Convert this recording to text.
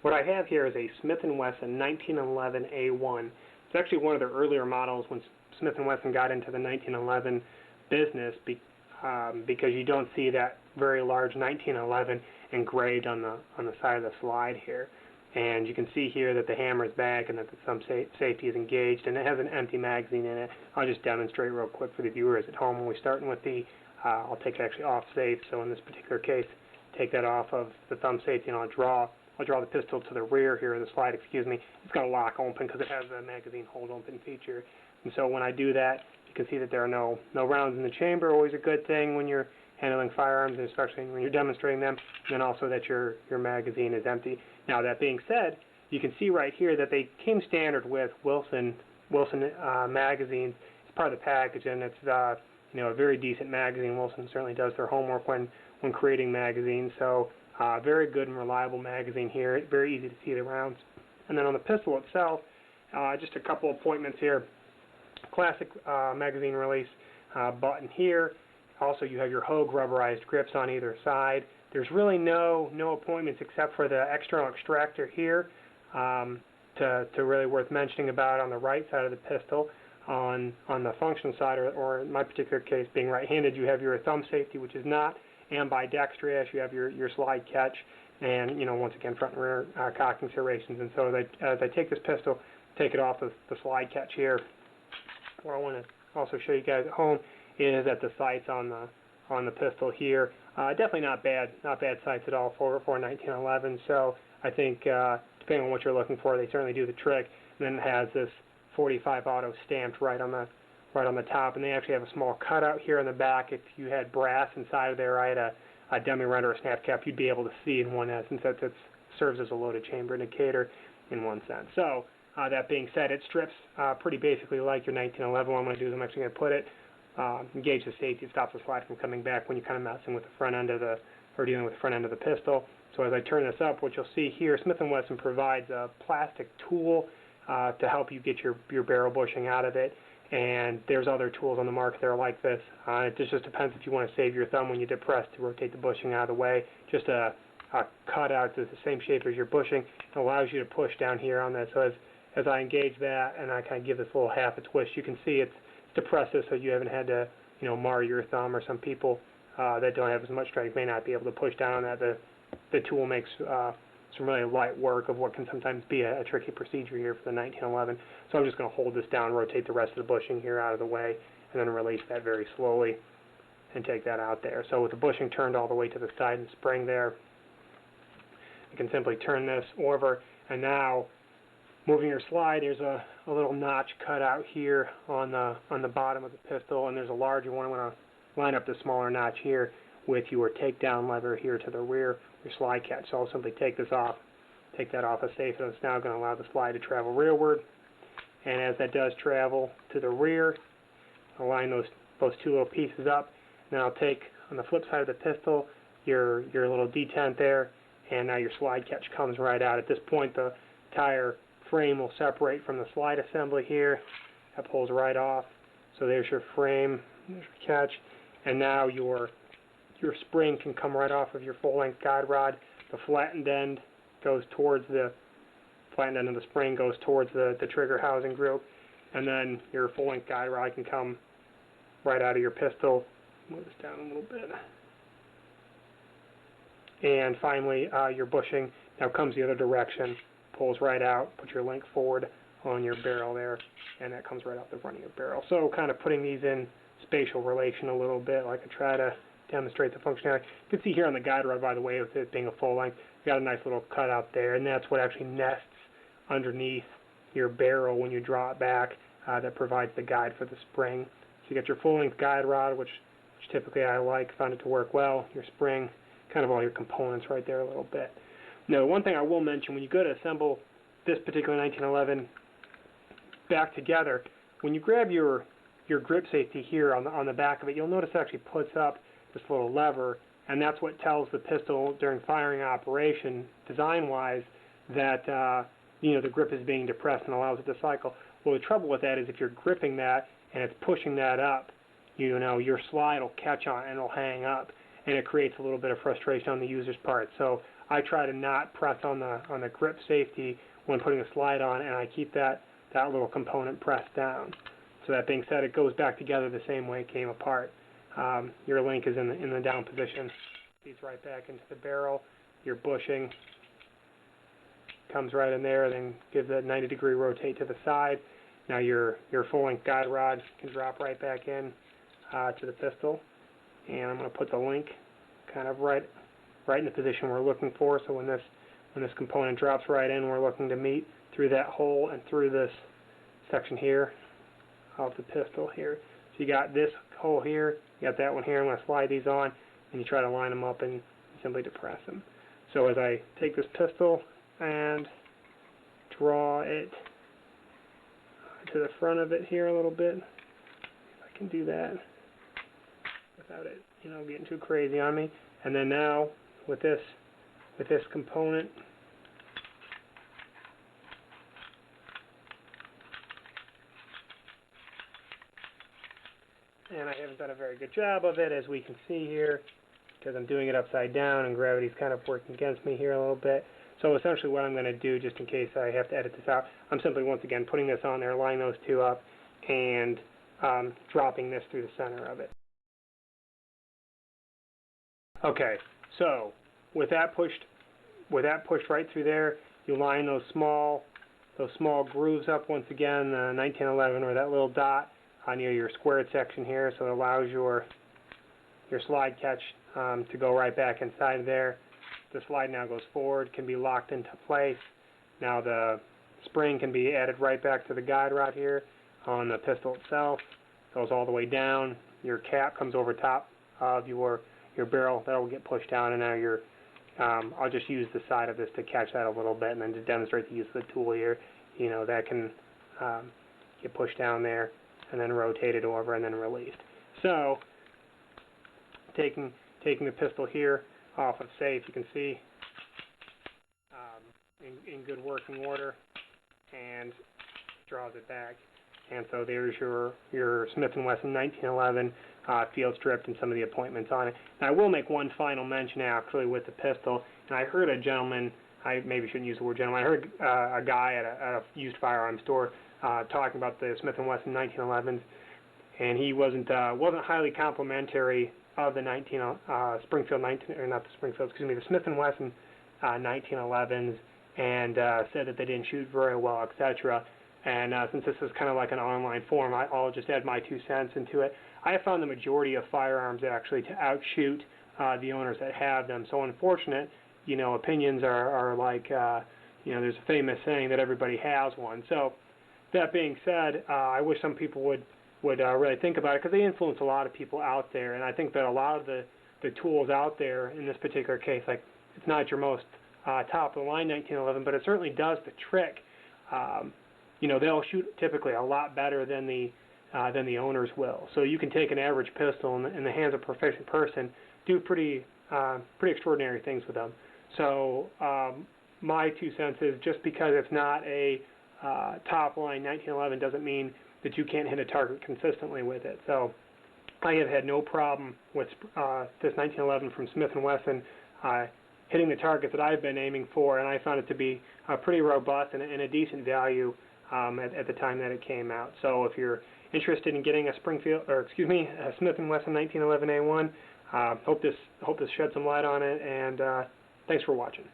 What I have here is a Smith Wesson 1911 A1. It's actually one of the earlier models when Smith Wesson got into the 1911 business because you don't see that very large 1911 engraved on the side of the slide here. And you can see here that the hammer is back and that the thumb safety is engaged, and it has an empty magazine in it. I'll just demonstrate real quick for the viewers at home. When we're starting with the, I'll take it actually off safe, so in this particular case, take that off of the thumb safety, and I'll draw the pistol to the rear here of the slide, excuse me. It's going to lock open because it has a magazine hold open feature. And so when I do that, you can see that there are no rounds in the chamber, always a good thing when you're handling firearms, and especially when you're demonstrating them, and then also that your magazine is empty. Now, that being said, you can see right here that they came standard with Wilson magazines. It's part of the package, and it's a very decent magazine. Wilson certainly does their homework when creating magazines. So very good and reliable magazine here. Very easy to see the rounds. And then on the pistol itself, just a couple of appointments here. Classic magazine release button here. Also, you have your Hogue rubberized grips on either side. There's really no appointments except for the external extractor here to really worth mentioning about on the right side of the pistol. On the functional side, or in my particular case being right-handed, you have your thumb safety, which is not ambidextrous. You have your slide catch, and once again front and rear cocking serrations. And so as I take this pistol, take it off the slide catch here. What I want to also show you guys at home is that the sights on the pistol here, definitely not bad sights at all for 1911. So I think depending on what you're looking for, they certainly do the trick. And then it has this 45 auto stamped right on the top, and they actually have a small cutout here in the back. If you had brass inside of there, right, a dummy round or a snap cap, you'd be able to see in one essence that it serves as a loaded chamber indicator in one sense. So that being said, it strips pretty basically like your 1911. What I'm going to do is I'm actually going to put it, engage the safety, it stops the slide from coming back when you're kind of messing with the front end of dealing with the front end of the pistol. So as I turn this up, what you'll see here, Smith & Wesson provides a plastic tool to help you get your barrel bushing out of it. And there's other tools on the market that are like this. It just depends if you want to save your thumb when you depress to rotate the bushing out of the way. Just a cutout that's the same shape as your bushing. It allows you to push down here on this. So as I engage that and I kind of give this little half a twist, you can see it's depressed this so you haven't had to mar your thumb, or some people that don't have as much strength may not be able to push down on that. The tool makes some really light work of what can sometimes be a tricky procedure here for the 1911. So I'm just going to hold this down, rotate the rest of the bushing here out of the way, and then release that very slowly and take that out there. So with the bushing turned all the way to the side and spring there, you can simply turn this over, and now moving your slide, there's a little notch cut out here on the bottom of the pistol, and there's a larger one. I'm going to line up the smaller notch here with your takedown lever here to the rear, your slide catch. So I'll simply take this off, take that off as safe, and it's now going to allow the slide to travel rearward. And as that does travel to the rear, I'll line those two little pieces up. Then I'll take, on the flip side of the pistol, your little detent there, and now your slide catch comes right out. At this point, the entire frame will separate from the slide assembly here. That pulls right off. So there's your frame, there's your catch, and now your spring can come right off of your full-length guide rod. The flattened end goes towards the flattened end of the spring goes towards the trigger housing group, and then your full-length guide rod can come right out of your pistol. Move this down a little bit. And finally, your bushing now comes the other direction, pulls right out, put your link forward on your barrel there, and that comes right out the front of your barrel. So kind of putting these in spatial relation a little bit, like I try to demonstrate the functionality. You can see here on the guide rod, by the way, with it being a full length, you got a nice little cutout there, and that's what actually nests underneath your barrel when you draw it back. That provides the guide for the spring. So you got your full length guide rod, which typically I found it to work well. Your spring, kind of all your components right there a little bit. Now, one thing I will mention, when you go to assemble this particular 1911 back together, when you grab your grip safety here on the back of it, you'll notice it actually puts up this little lever, and that's what tells the pistol during firing operation, design-wise, that the grip is being depressed and allows it to cycle. Well, the trouble with that is if you're gripping that and it's pushing that up, your slide will catch on and it'll hang up. and it creates a little bit of frustration on the user's part. So I try to not press on the grip safety when putting a slide on, and I keep that little component pressed down. So that being said, it goes back together the same way it came apart. Your link is in the down position, feeds right back into the barrel. Your bushing comes right in there, then gives a 90-degree rotate to the side. Now your full-length guide rod can drop right back in to the pistol, and I'm going to put the link kind of right in the position we're looking for. So when this component drops right in, we're looking to meet through that hole and through this section here of the pistol here. So you got this hole here, you got that one here. I'm going to slide these on, and you try to line them up and simply depress them. So as I take this pistol and draw it to the front of it here a little bit, if I can do that without it, getting too crazy on me. And then now with this component, and I haven't done a very good job of it, as we can see here, because I'm doing it upside down and gravity's kind of working against me here a little bit. So essentially what I'm going to do, just in case I have to edit this out, I'm simply once again putting this on there, lining those two up, and dropping this through the center of it. Okay, so with that pushed right through there, you line those small grooves up once again, 1911, or that little dot near your squared section here, so it allows your slide catch to go right back inside there. The slide now goes forward, can be locked into place. Now the spring can be added right back to the guide rod here on the pistol itself. Goes all the way down. Your cap comes over top of your barrel. That will get pushed down, and now I'll just use the side of this to catch that a little bit, and then to demonstrate the use of the tool here. That can get pushed down there, and then rotated over, and then released. So taking the pistol here off of safe, you can see in good working order, and draws it back. And so there's your Smith & Wesson 1911 field stripped and some of the appointments on it. Now I will make one final mention actually with the pistol, and I heard a gentleman, I maybe shouldn't use the word gentleman, I heard a guy at a used firearm store talking about the Smith & Wesson 1911s, and he wasn't highly complimentary of the the Smith & Wesson 1911s, and said that they didn't shoot very well, etc. And since this is kind of like an online forum, I'll just add my 2 cents into it. I have found the majority of firearms actually to outshoot the owners that have them. So unfortunate, opinions are like, there's a famous saying that everybody has one. So that being said, I wish some people would really think about it, because they influence a lot of people out there. And I think that a lot of the tools out there in this particular case, like, it's not your most top of the line 1911, but it certainly does the trick. They'll shoot typically a lot better than the owners will. So you can take an average pistol in the hands of a proficient person, do pretty extraordinary things with them. So my 2 cents is, just because it's not a top line 1911 doesn't mean that you can't hit a target consistently with it. So I have had no problem with this 1911 from Smith & Wesson hitting the targets that I've been aiming for, and I found it to be pretty robust and a decent value at the time that it came out. So if you're interested in getting a Smith & Wesson 1911A1, hope this sheds some light on it, and thanks for watching.